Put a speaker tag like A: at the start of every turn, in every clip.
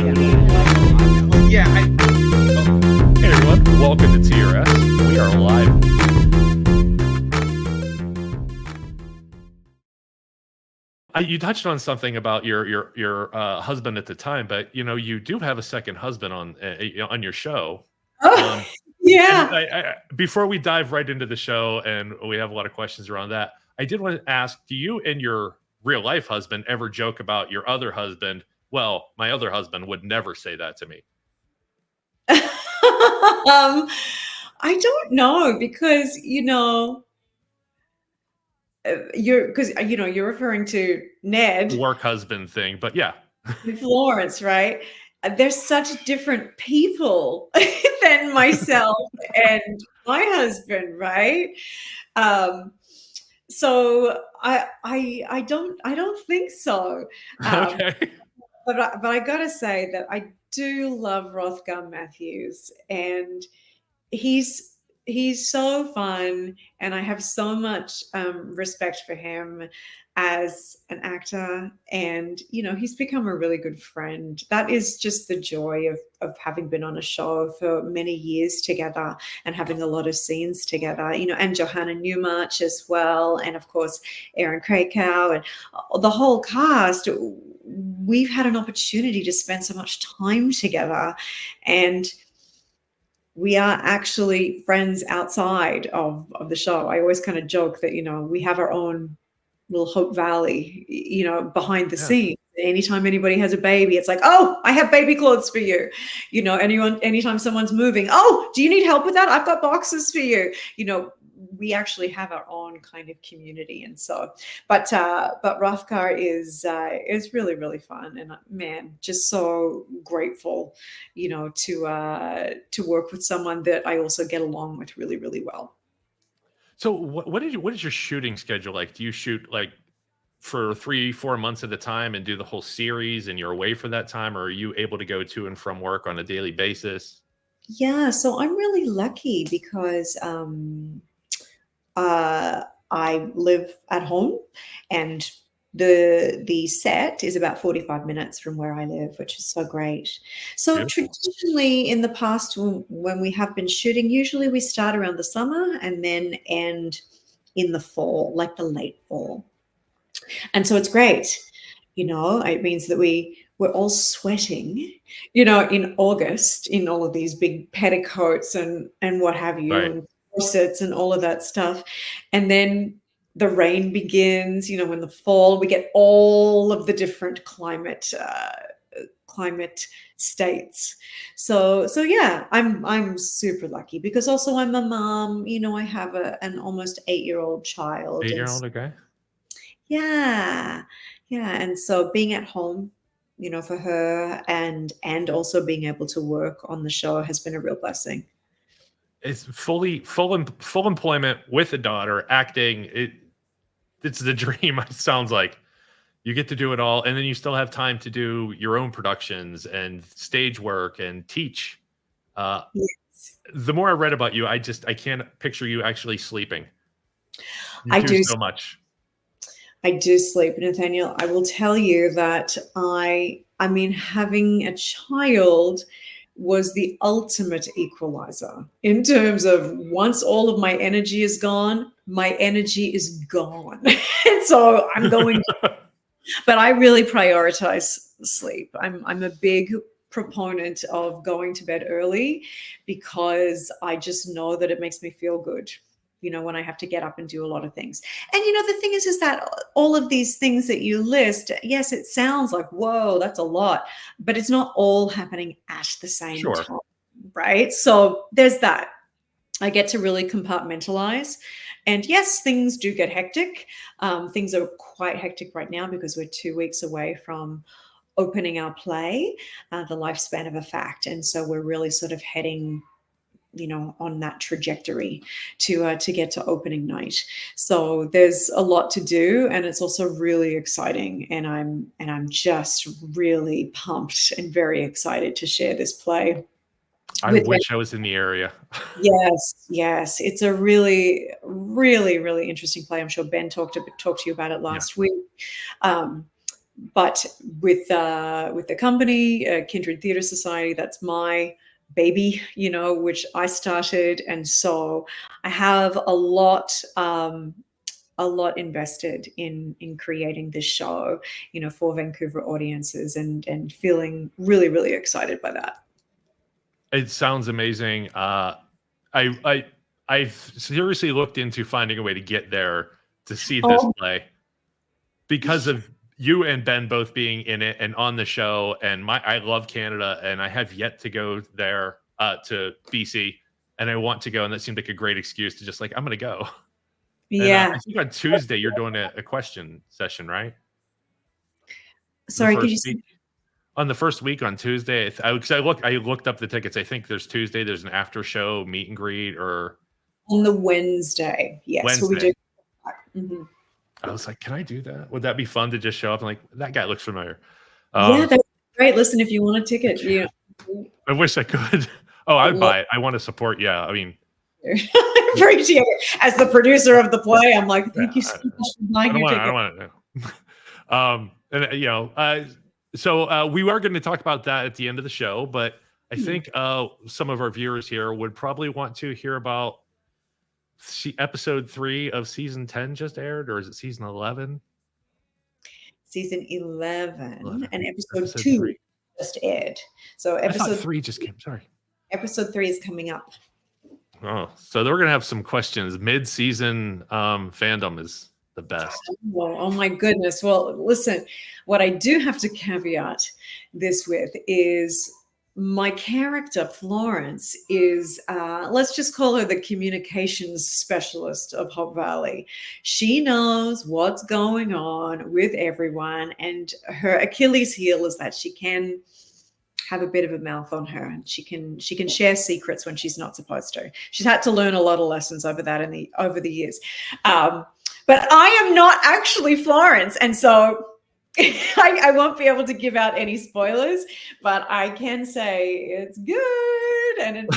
A: Yeah.
B: Hey everyone, welcome to TRS. We are live. You touched on something about your husband at the time, but you do have a second husband on your show.
C: Oh, yeah.
B: And before we dive right into the show, and we have a lot of questions around that, I did want to ask: do you and your real life husband ever joke about your other husband? Well, my other husband would never say that to me.
C: I don't know because you're referring to Ned,
B: Work husband thing, but yeah.
C: Florence, right? They're such different people than myself and my husband, right? So I don't think so.
B: Okay.
C: But I gotta say that I do love Hrothgar Mathews, and he's so fun, and I have so much respect for him as an actor, and he's become a really good friend. That is just the joy of having been on a show for many years together and having a lot of scenes together, and Johanna Newmarch as well, and of course Aaron Krakow and the whole cast. We've had an opportunity to spend so much time together, and we are actually friends outside of the show. I always kind of joke that, we have our own little Hope Valley, behind the scenes. Anytime anybody has a baby, it's like, oh, I have baby clothes for you. Anytime someone's moving, oh, do you need help with that? I've got boxes for you. We actually have our own kind of community. And so, but Hrothgar is really, really fun. And man, just so grateful, to work with someone that I also get along with really, really well.
B: So what is your shooting schedule like? Do you shoot like for 3-4 months at a time and do the whole series and you're away for that time, or are you able to go to and from work on a daily basis?
C: Yeah, so I'm really lucky because I live at home, and the set is about 45 minutes from where I live, which is so great. So traditionally in the past, when we have been shooting, usually we start around the summer and then end in the fall, like the late fall. And so it's great. It means that we're all sweating, in August in all of these big petticoats and what have you,
B: Right.
C: and corsets and all of that stuff. And then the rain begins, in the fall, we get all of the different climate states. So yeah, I'm super lucky because also I'm a mom, I have an almost 8-year-old child.
B: 8-year-old, okay.
C: Yeah. And so being at home, for her and also being able to work on the show has been a real blessing.
B: It's full employment with a daughter, acting. It's the dream. It sounds like you get to do it all, and then you still have time to do your own productions and stage work and teach.
C: Yes.
B: The more I read about you, I can't picture you actually sleeping.
C: I do
B: so much.
C: I do sleep, Nathaniel. I will tell you that having a child was the ultimate equalizer in terms of once all of my energy is gone, my energy is gone. And so I'm going but I really prioritize sleep. I'm a big proponent of going to bed early because I just know that it makes me feel good, when I have to get up and do a lot of things. And, the thing is that all of these things that you list, yes, it sounds like, whoa, that's a lot, but it's not all happening at the same time, right? So there's that. I get to really compartmentalize. And yes, things do get hectic. Things are quite hectic right now because we're 2 weeks away from opening our play, The Lifespan of a Fact. And so we're really sort of heading on that trajectory to get to opening night. So there's a lot to do, and it's also really exciting. And I'm just really pumped and very excited to share this play.
B: I wish I was in the area.
C: Yes. It's a really, really, really interesting play. I'm sure Ben talked to you about it last week. but with the company, Kindred Theatre Society, that's my baby, which I started, and so I have a lot invested in creating this show, for Vancouver audiences, and feeling really, really excited by that.
B: It sounds amazing. I've seriously looked into finding a way to get there to see this play because of you and Ben both being in it and on the show. And I love Canada, and I have yet to go there to BC, and I want to go. And that seemed like a great excuse to just I'm going to go.
C: Yeah.
B: And, I think on Tuesday you're doing a question session, right?
C: Sorry, could you
B: on the first week on Tuesday? I looked up the tickets. I think there's Tuesday. There's an after show meet and greet, or
C: on the Wednesday. Yes,
B: Wednesday.
C: We do. Mm-hmm.
B: I was like, can I do that? Would that be fun to just show up and that guy looks familiar?
C: Yeah, that's great. Listen, if you want a ticket,
B: I wish I could. Oh, I'd buy it. I want to support. Yeah, I mean,
C: I appreciate it. As the producer of the play, I'm like, thank you so much for buying your ticket.
B: I don't want to know. And so we are going to talk about that at the end of the show, but I think some of our viewers here would probably want to hear about episode 3 of season 10 just aired, or is it season 11?
C: Season 11 and episode 2 3 just aired. So episode
B: 3 just came. Sorry.
C: Episode 3 is coming up.
B: Oh, so they're gonna have some questions. Mid-season fandom is the best.
C: Oh my goodness. Well, listen, what I do have to caveat this with is my character, Florence, is, let's just call her the communications specialist of Hope Valley. She knows what's going on with everyone, and her Achilles heel is that she can have a bit of a mouth on her, and she can share secrets when she's not supposed to. She's had to learn a lot of lessons over that over the years. But I am not actually Florence, and so I won't be able to give out any spoilers, but I can say it's good, and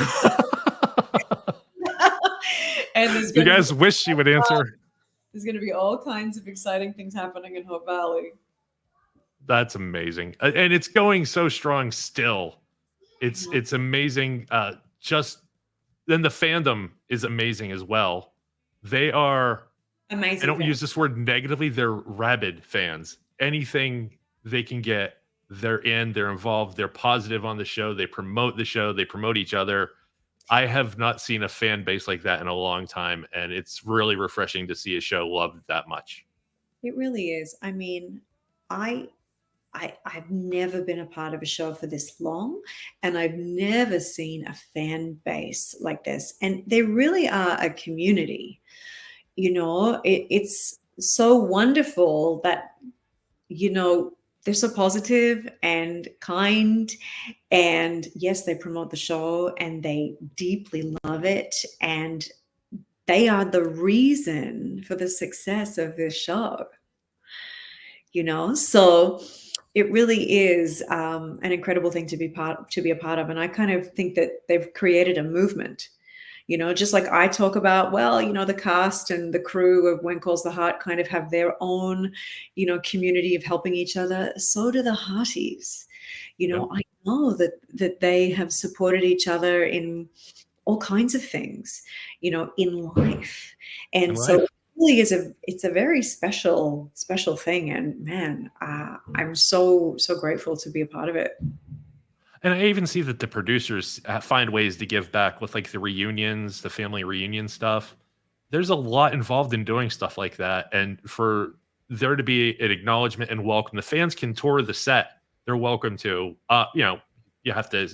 C: and
B: you guys wish she would answer.
C: There's going to be all kinds of exciting things happening in Hope Valley.
B: That's amazing, and it's going so strong still. It's amazing. Just then, the fandom is amazing as well. They are
C: amazing.
B: I don't use this word negatively. They're rabid fans. Anything they can get, they're in. They're involved. They're positive on the show. They promote the show. They promote each other. I have not seen a fan base like that in a long time, and it's really refreshing to see a show loved that much.
C: It really is. I mean, I've never been a part of a show for this long, and I've never seen a fan base like this. And they really are a community. It's so wonderful that, they're so positive and kind. And yes, they promote the show and they deeply love it. And they are the reason for the success of this show. So it really is an incredible thing to be a part of. And I kind of think that they've created a movement, just like I talk about, the cast and the crew of When Calls the Heart kind of have their own, community of helping each other. So do the Hearties. I know that they have supported each other in all kinds of things, in life. And so really it's a very special thing, and man, I'm so grateful to be a part of it.
B: And I even see that the producers find ways to give back with the reunions, the family reunion stuff. There's a lot involved in doing stuff like that, and for there to be an acknowledgement and welcome, the fans can tour the set. They're welcome to. You have to.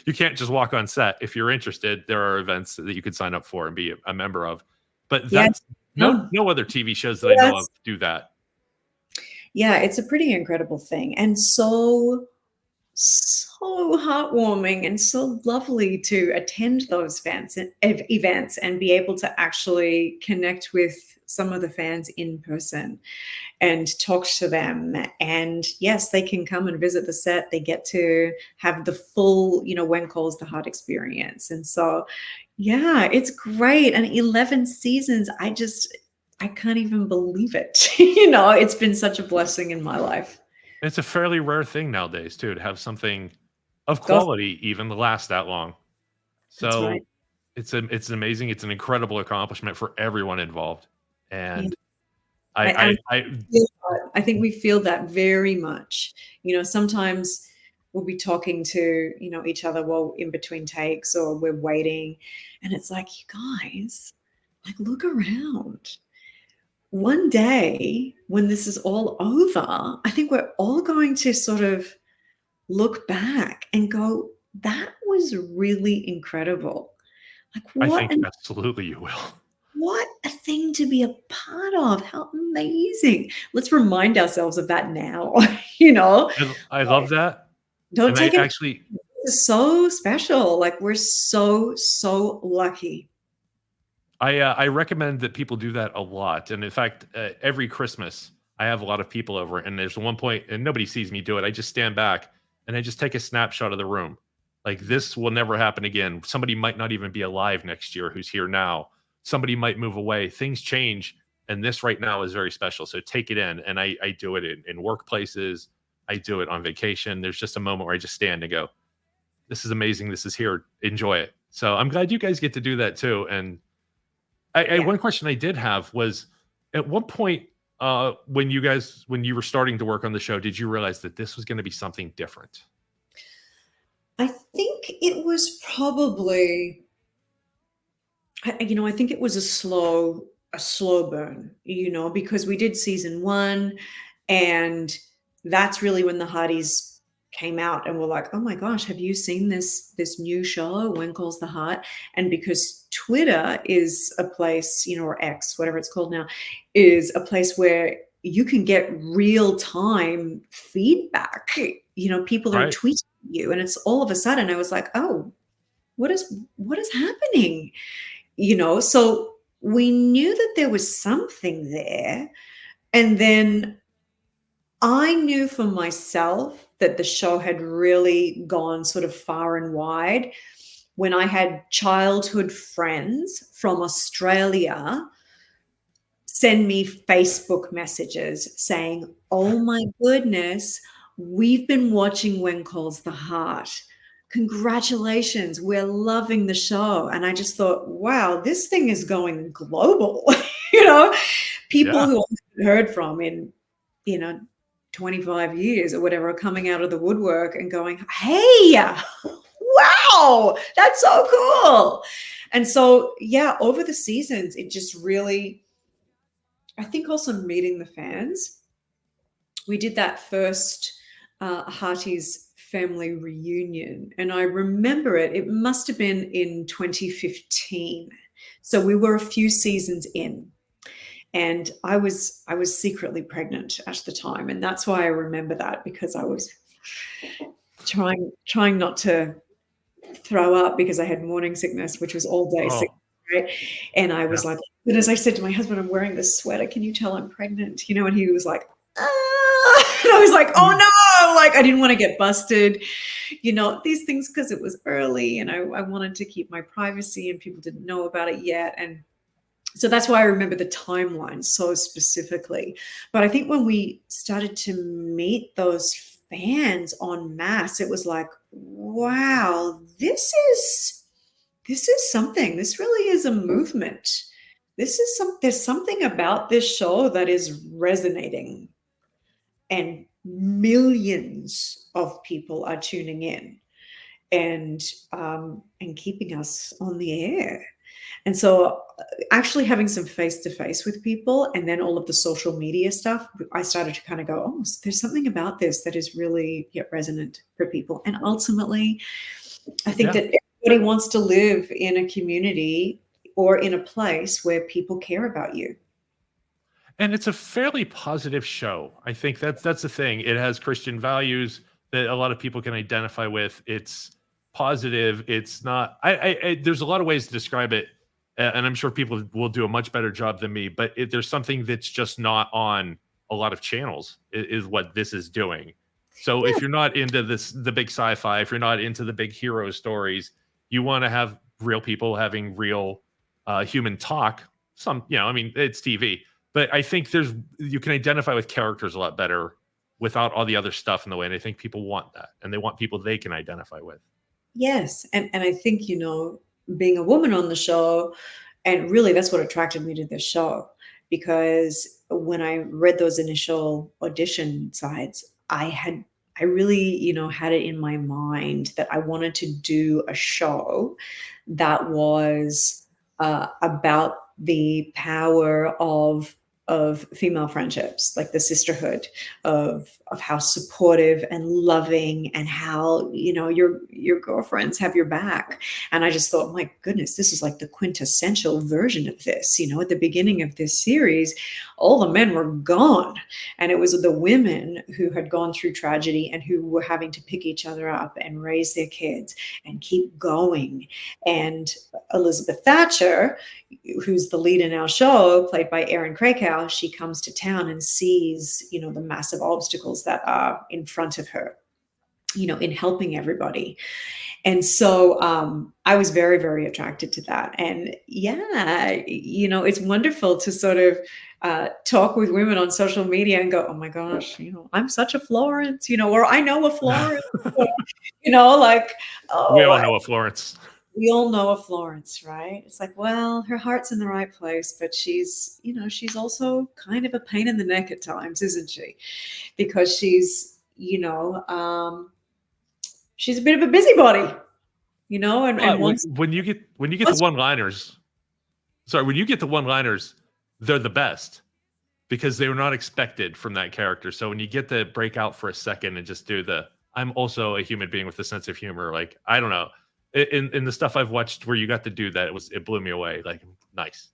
B: You can't just walk on set. If you're interested, there are events that you could sign up for and be a member of. But that's no other TV shows that I know of do that.
C: Yeah, it's a pretty incredible thing, and so heartwarming and so lovely to attend those events and be able to actually connect with some of the fans in person and talk to them. And yes, they can come and visit the set. They get to have the full, When Calls the Heart experience. And so, yeah, it's great. And 11 seasons. I can't even believe it. You know, it's been such a blessing in my life.
B: It's a fairly rare thing nowadays too to have something of
C: That's
B: quality even last that long.
C: right.
B: So it's amazing, it's an incredible accomplishment for everyone involved.
C: Yeah.
B: And
C: I
B: I
C: feel that. I think we feel that very much. You know, sometimes we'll be talking to, you know, each other while in between takes or we're waiting. And it's like, you guys, like, look around. One day when this is all over, I think we're all going to sort of look back and go, that was really incredible. Like,
B: I think absolutely you will.
C: what a thing to be a part of. How amazing. Let's remind ourselves of that now. You know,
B: I love that,
C: don't
B: and I
C: take it.
B: actually
C: It's so special. Like, we're so, so lucky.
B: I recommend that people do that a lot, and in fact, every Christmas, I have a lot of people over, and there's one point and nobody sees me do it, I just stand back, and I just take a snapshot of the room. Like, this will never happen again. Somebody might not even be alive next year who's here now. Somebody might move away. Things change, and this right now is very special, so take it in, and I do it in workplaces, I do it on vacation. There's just a moment where I just stand and go, "This is amazing, this is here, enjoy it." So, I'm glad you guys get to do that too, and
C: Yeah.
B: one question I did have was, at what point, when you were starting to work on the show, did you realize that this was going to be something different?
C: I think it was probably, you know, I think it was a slow burn, you know, because we did season one, and that's really when the Hearties came out and were like, oh my gosh, have you seen this new show, When Calls the Heart? And because Twitter is a place, you know, or X, whatever it's called now, is a place where you can get real time feedback. You know, people are
B: Right.
C: tweeting you, and it's all of a sudden I was like, oh, what is happening? You know, so we knew that there was something there. And then I knew for myself that the show had really gone sort of far and wide when I had childhood friends from Australia send me Facebook messages saying, oh my goodness, we've been watching When Calls the Heart. Congratulations, we're loving the show. And I just thought, wow, this thing is going global. You know, people
B: Yeah.
C: who I haven't heard from in, you know, 25 years or whatever are coming out of the woodwork and going, hey, wow, that's so cool. And so, yeah, over the seasons, it just really, I think also meeting the fans. We did that first Hearties family reunion, and I remember it must have been in 2015. So we were a few seasons in, and I was secretly pregnant at the time, and that's why I remember that, because I was trying not to throw up because I had morning sickness, which was all day sickness,
B: Oh,
C: right? And I
B: yeah.
C: was like, but as I said to my husband, I'm wearing this sweater. Can you tell I'm pregnant? You know, and he was like, ah. And I was like, oh no, like I didn't want to get busted, you know, these things, because it was early and I wanted to keep my privacy and people didn't know about it yet. And so that's why I remember the timeline so specifically. But I think when we started to meet those fans en masse, it was like, wow, this is something. This really is a movement. There's something about this show that is resonating, and millions of people are tuning in and keeping us on the air. And so actually having some face to face with people, and then all of the social media stuff, I started to kind of go, oh, there's something about this that is really resonant for people. And ultimately, I think
B: Yeah.
C: that everybody wants to live in a community or in a place where people care about you.
B: And it's a fairly positive show. I think that's the thing. It has Christian values that a lot of people can identify with. It's positive. It's not. There's a lot of ways to describe it, and I'm sure people will do a much better job than me. But there's something that's just not on a lot of channels. Is what this is doing. So
C: Yeah.
B: if you're not into the big sci-fi, if you're not into the big hero stories, you want to have real people having real human talk. I mean, it's TV, But I think you can identify with characters a lot better without all the other stuff in the way. And I think people want that, and they want people they can identify with.
C: Yes. And I think, being a woman on the show, and really that's what attracted me to this show, because when I read those initial audition sides, I really, had it in my mind that I wanted to do a show that was about the power of female friendships, like the sisterhood of how supportive and loving, and how your girlfriends have your back. And I just thought, my goodness, this is like the quintessential version of this. At the beginning of this series, all the men were gone, and it was the women who had gone through tragedy and who were having to pick each other up and raise their kids and keep going. And Elizabeth Thatcher, who's the lead in our show, played by Erin Krakow, she comes to town and sees, the massive obstacles that are in front of her, in helping everybody. And so I was very, very attracted to that. And yeah, it's wonderful to sort of talk with women on social media and go, oh my gosh, I'm such a Florence, or I know a Florence, or, like, oh,
B: we all know a Florence.
C: We all know a Florence, right? It's like, well, her heart's in the right place, but she's also kind of a pain in the neck at times, isn't she? Because she's a bit of a busybody,
B: when you get the one-liners, they're the best because they were not expected from that character. So when you get to break out for a second and just do I'm also a human being with a sense of humor, like, I don't know. In the stuff I've watched where you got to do that, it blew me away. Like, nice.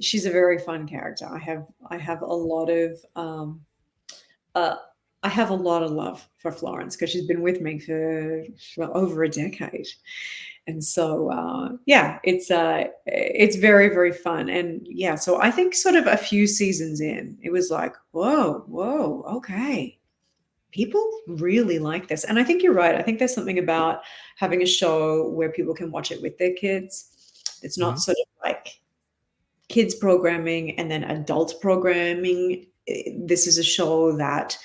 C: She's a very fun character. I have a lot of love for Florence because she's been with me for over a decade. And so it's very, very fun. And yeah, so I think sort of a few seasons in, it was like, whoa, okay. People really like this. And I think you're right. I think there's something about having a show where people can watch it with their kids. It's not sort of like kids programming and then adult programming. This is a show that,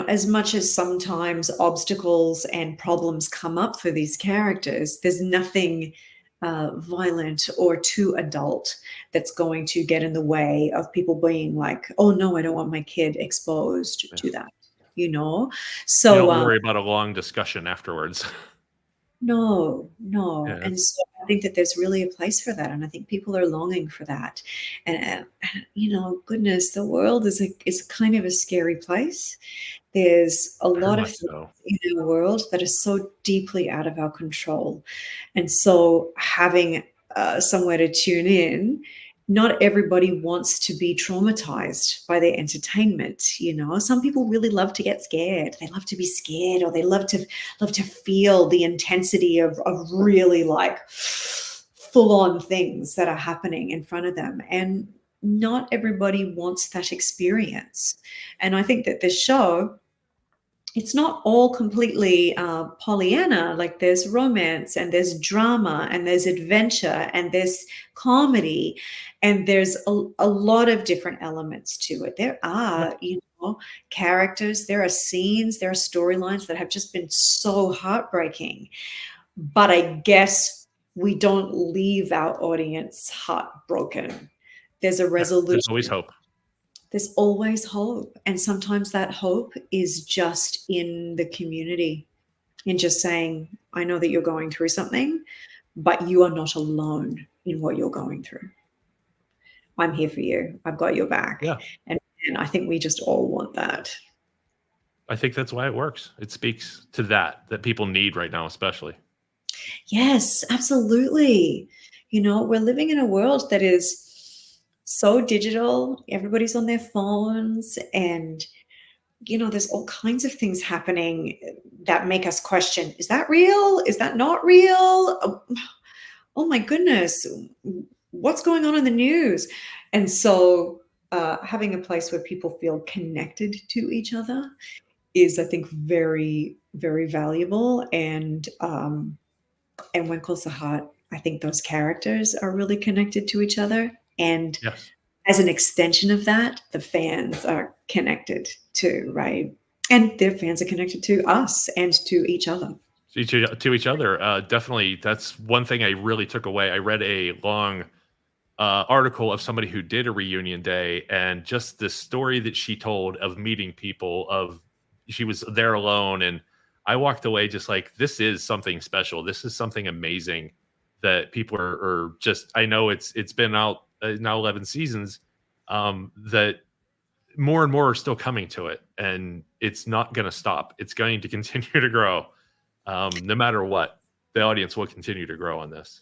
C: as much as sometimes obstacles and problems come up for these characters, there's nothing violent or too adult that's going to get in the way of people being like, oh no, I don't want my kid exposed to that. So
B: you don't worry about a long discussion afterwards.
C: No.
B: Yeah.
C: And so I think that there's really a place for that. And I think people are longing for that. And goodness, the world is kind of a scary place. There's a lot of things in the world that are so deeply out of our control. And so having somewhere to tune in, not everybody wants to be traumatized by their entertainment. Some people really love to get scared. They love to be scared, or they love to feel the intensity of really like full on things that are happening in front of them. And not everybody wants that experience. And I think that this show, it's not all completely Pollyanna. Like, there's romance and there's drama and there's adventure and there's comedy, and there's a lot of different elements to it. There are, characters, there are scenes, there are storylines that have just been so heartbreaking. But I guess we don't leave our audience heartbroken. There's a resolution.
B: There's always hope.
C: There's always hope. And sometimes that hope is just in the community, in just saying, I know that you're going through something, but you are not alone in what you're going through. I'm here for you. I've got your back.
B: Yeah.
C: And I think we just all want that.
B: I think that's why it works. It speaks to that people need right now, especially.
C: Yes, absolutely. We're living in a world that is so digital. Everybody's on their phones, and there's all kinds of things happening that make us question, is that real? Is that not real? Oh my goodness, what's going on in the news? And so having a place where people feel connected to each other is, I think, very, very valuable. And when close to heart, I think those characters are really connected to each other. And
B: yes.
C: as an extension of that, the fans are connected to, right? And their fans are connected to us and to each other.
B: To each other. Definitely, that's one thing I really took away. I read a long article of somebody who did a reunion day, and just the story that she told of meeting people. Of she was there alone, and I walked away just like, this is something special. This is something amazing that people are just. I know it's been out now 11 seasons. That more and more are still coming to it, and it's not going to stop. It's going to continue to grow. No matter what, the audience will continue to grow on this.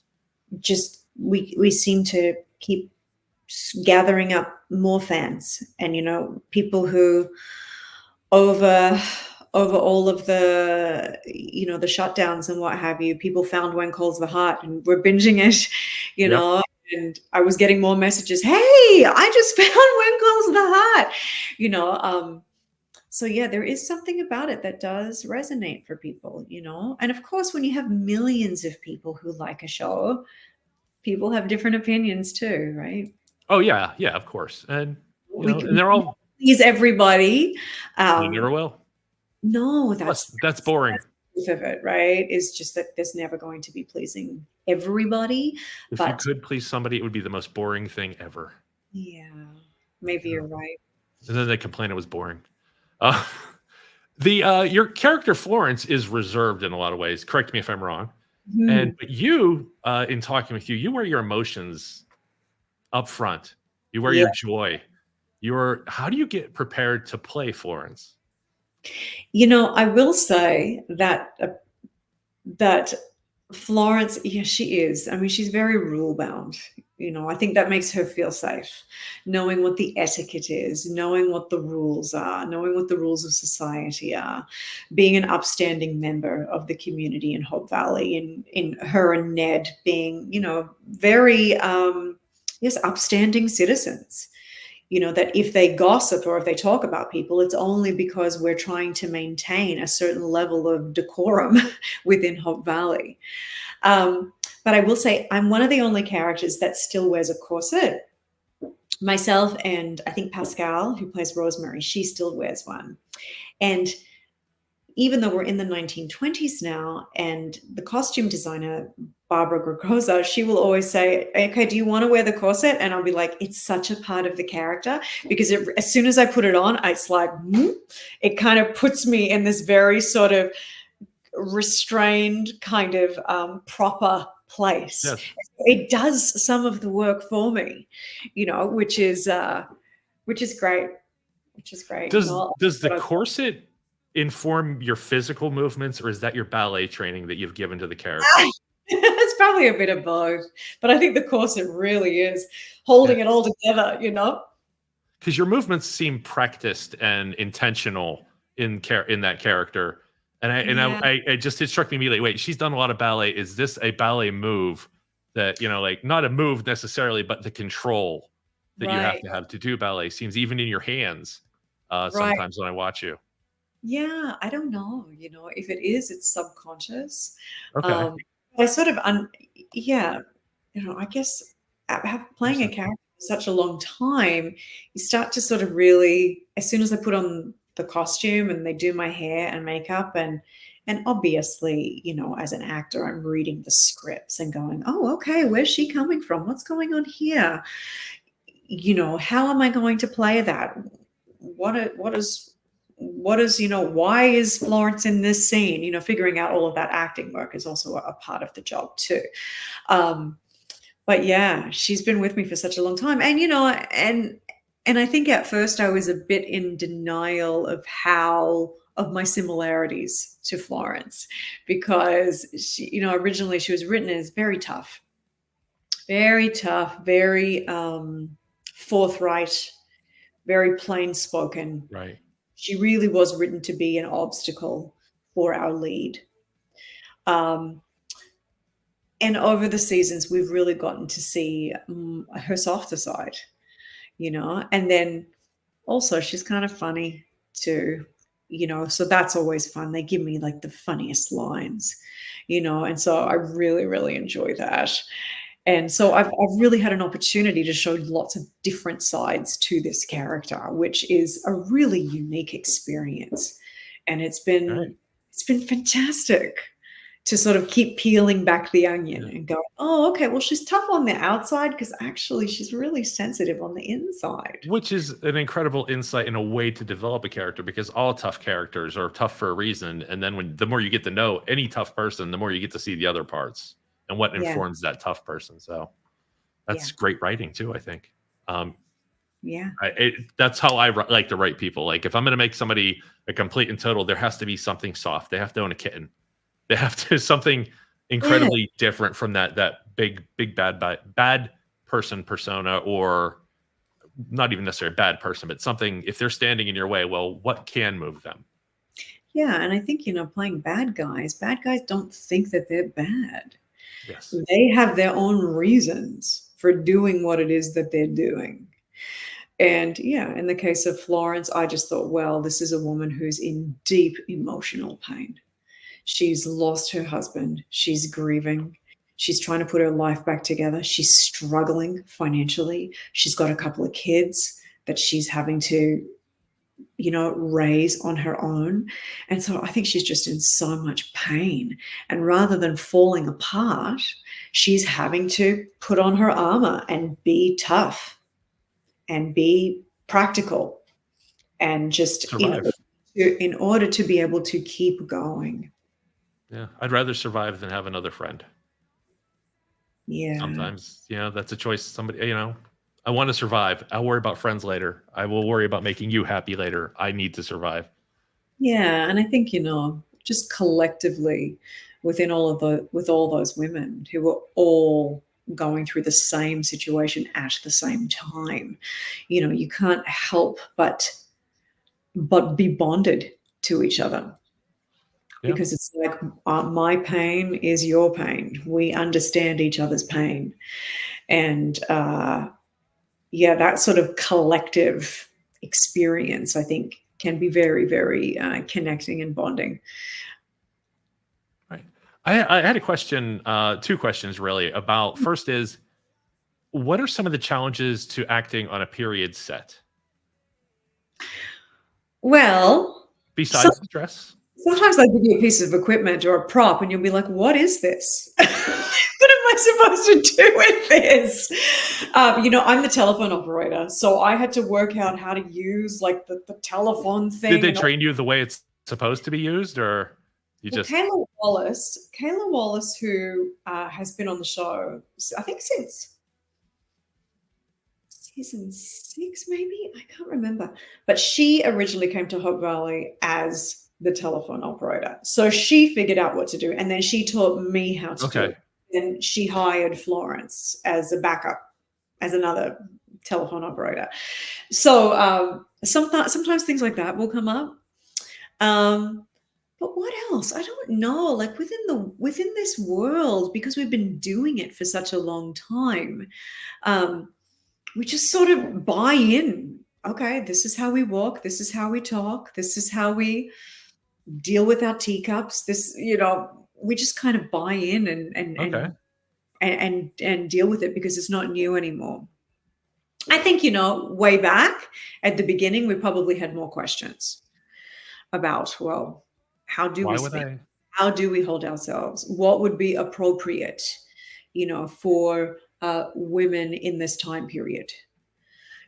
C: Just we seem to keep gathering up more fans, and people who over all of the the shutdowns and what have you, people found When Calls the Heart and we're binging it,
B: Yep.
C: and I was getting more messages. Hey, I just found When Calls the Heart. So yeah, there is something about it that does resonate for people, and of course, when you have millions of people who like a show, people have different opinions too, right?
B: Oh yeah, yeah, of course, and
C: We
B: and
C: can
B: they're all.
C: please everybody.
B: You never will.
C: No,
B: That's boring.
C: truth of it, right? Is just that there's never going to be pleasing everybody.
B: If you
C: But
B: could please somebody, it would be the most boring thing ever.
C: yeah, maybe you're right.
B: And then they complain it was boring. Uh, your character Florence is reserved in a lot of ways. Correct me if I'm wrong.
C: Hmm.
B: But you, in talking with you wear your emotions up front. You wear
C: Yeah.
B: your joy. How do you get prepared to play Florence?
C: I will say that Florence, yeah, she is. I mean, she's very rule bound. I think that makes her feel safe, knowing what the etiquette is, knowing what the rules are, knowing what the rules of society are, being an upstanding member of the community in Hope Valley, and in her and Ned being, very yes, upstanding citizens. That if they gossip or if they talk about people, it's only because we're trying to maintain a certain level of decorum within Hope Valley. But I will say I'm one of the only characters that still wears a corset. Myself and I think Pascal, who plays Rosemary, she still wears one. And even though we're in the 1920s now, and the costume designer, Barbara Gregosa, she will always say, okay, do you want to wear the corset? And I'll be like, it's such a part of the character, because as soon as I put it on, it's like, it kind of puts me in this very sort of restrained kind of proper place.
B: Yes.
C: It does some of the work for me, which is great. Which is great.
B: Does the corset inform your physical movements, or is that your ballet training that you've given to the character?
C: It's probably a bit of both, but I think the corset really is holding it all together,
B: Because your movements seem practiced and intentional in that character, and I just, it struck me immediately. Wait, she's done a lot of ballet. Is this a ballet move that like not a move necessarily, but the control that you have to do ballet seems even in your hands sometimes when I watch you.
C: Yeah, I don't know. If it is, it's subconscious.
B: Okay.
C: I sort of, yeah, I guess playing a character for such a long time, you start to sort of really, as soon as I put on the costume and they do my hair and makeup, and obviously, as an actor, I'm reading the scripts and going, oh, okay, where's she coming from? What's going on here? How am I going to play that? What is why is Florence in this scene? Figuring out all of that acting work is also a part of the job too. But yeah, she's been with me for such a long time, and and I think at first I was a bit in denial of my similarities to Florence, because she, originally she was written as very tough, very forthright, very plain spoken.
B: Right.
C: She really was written to be an obstacle for our lead. And over the seasons, we've really gotten to see her softer side, and then also she's kind of funny too, so that's always fun. They give me like the funniest lines, and so I really, really enjoy that. And so I've really had an opportunity to show lots of different sides to this character, which is a really unique experience. And it's
B: Right.
C: been fantastic to sort of keep peeling back the onion
B: Yeah.
C: and go, oh, okay, well, she's tough on the outside because actually she's really sensitive on the inside.
B: Which is an incredible insight and a way to develop a character, because all tough characters are tough for a reason. And then the more you get to know any tough person, the more you get to see the other parts and what
C: Yeah,
B: informs that tough person. So
C: yeah,
B: that's great writing too, I think.
C: yeah.
B: That's how I like to write people. Like if I'm going to make somebody a complete and total, there has to be something soft. They have to own a kitten. They have to something
C: Yeah.
B: incredibly different from that big bad person persona, or not even necessarily a bad person, but something. If they're standing in your way, well, what can move them?
C: Yeah. And I think, playing bad guys don't think that they're bad.
B: Yes.
C: They have their own reasons for doing what it is that they're doing. And yeah, in the case of Florence, I just thought, well, this is a woman who's in deep emotional pain. She's lost her husband. She's grieving. She's trying to put her life back together. She's struggling financially. She's got a couple of kids that she's having to, raise on her own. And so I think she's just in so much pain. And rather than falling apart, she's having to put on her armor and be tough and be practical and just
B: Survive.
C: in order to be able to keep going.
B: Yeah. I'd rather survive than have another friend.
C: Yeah.
B: Sometimes, that's a choice. Somebody, I want to survive. I'll worry about friends later. I will worry about making you happy later. I need to survive.
C: Yeah, and I think, just collectively with all those women who were all going through the same situation at the same time, you can't help but be bonded to each other,
B: Yeah.
C: because it's like, my pain is your pain. We understand each other's pain. And yeah, that sort of collective experience, I think, can be very, very connecting and bonding.
B: Right. I had a question, two questions really. About first is, what are some of the challenges to acting on a period set
C: Well, so
B: besides the dress?
C: sometimes they give you a piece of equipment or a prop, and you'll be like, "What is this? What am I supposed to do with this?" I'm the telephone operator, so I had to work out how to use like the telephone
B: Did
C: thing.
B: they
C: And
B: train you the way it's supposed to be used, or you
C: well,
B: just
C: Kayla Wallace, who has been on the show, I think since season 6, maybe, I can't remember, but she originally came to Hope Valley as the telephone operator, so she figured out what to do, and then she taught me how to do
B: okay?
C: it. Then she hired Florence as a backup, as another telephone operator. So sometimes things like that will come up. um, but what else? I don't know. Like within this world, because we've been doing it for such a long time, um, we just sort of buy in. Okay, this is how we walk. This is how we talk. This is how we deal with our teacups. We just kind of buy in
B: Okay.
C: and deal with it because it's not new anymore. I think, way back at the beginning, we probably had more questions about, well, how do we
B: Why would
C: speak?
B: I?
C: How do we hold ourselves? What would be appropriate, for women in this time period,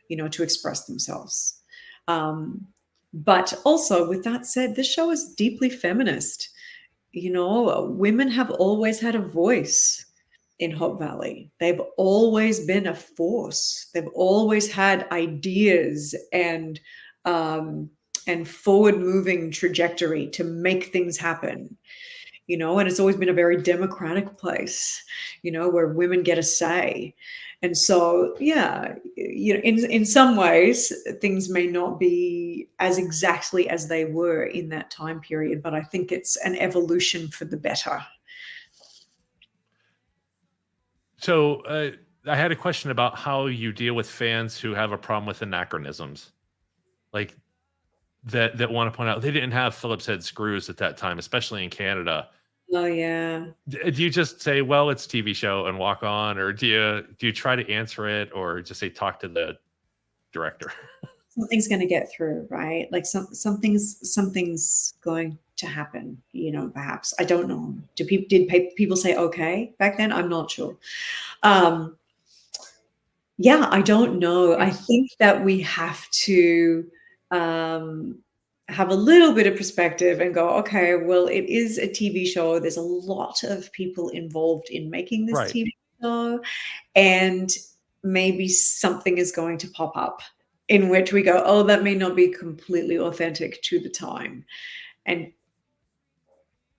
C: to express themselves? But also, with that said, this show is deeply feminist. Women have always had a voice in Hope Valley. They've always been a force. They've always had ideas and forward moving trajectory to make things happen. And it's always been a very democratic place, where women get a say. And so, yeah, in some ways, things may not be as exactly as they were in that time period, but I think it's an evolution for the better.
B: So I had a question about how you deal with fans who have a problem with anachronisms, like that want to point out they didn't have Phillips head screws at that time, especially in Canada.
C: Oh yeah.
B: Do you just say, "Well, it's a TV show," and walk on, or do you try to answer it, or just say, "Talk to the director"?
C: Something's going to get through, right? Like something's going to happen, perhaps. I don't know. Did people say okay back then? I'm not sure. Um, yeah, I don't know. I think that we have to have a little bit of perspective and go, okay, well, it is a TV show. There's a lot of people involved in making this
B: Right.
C: TV show, and maybe something is going to pop up in which we go, oh, that may not be completely authentic to the time. And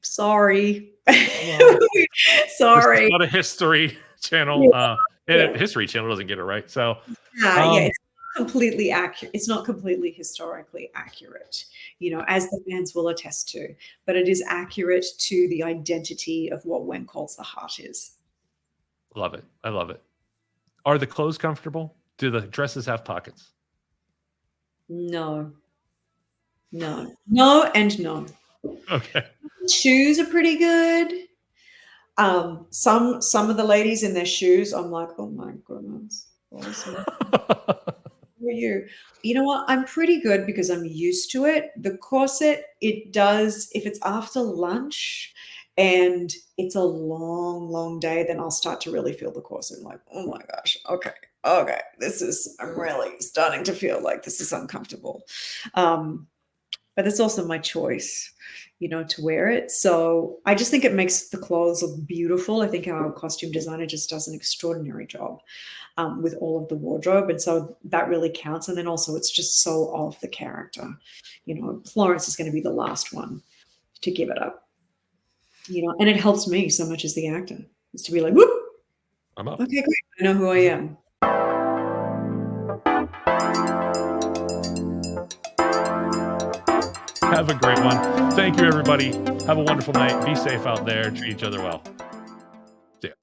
C: sorry.
B: Well, this is
C: Sorry.
B: not a history channel. And
C: Yeah.
B: a history channel doesn't get it right. So,
C: Yeah, it's not completely accurate. It's not completely historically accurate, as the fans will attest to, but it is accurate to the identity of what Wen calls the heart is.
B: love it. I love it. Are the clothes comfortable? Do the dresses have pockets?
C: No, no, and no.
B: Okay.
C: Shoes are pretty good. Some of the ladies in their shoes, I'm like, oh my goodness. Who are you? You know what? I'm pretty good because I'm used to it. The corset, it does, if it's after lunch and it's a long, long day, then I'll start to really feel the corset. I'm like, oh my gosh, okay, I'm really starting to feel like this is uncomfortable. But it's also my choice, to wear it. So I just think it makes the clothes look beautiful. I think our costume designer just does an extraordinary job with all of the wardrobe. And so that really counts. And then also it's just so of the character. Florence is going to be the last one to give it up. And it helps me so much as the actor, is to be like, whoop,
B: I'm up.
C: okay, great. I know who I am.
B: Have a great one. Thank you, everybody. Have a wonderful night. Be safe out there. Treat each other well.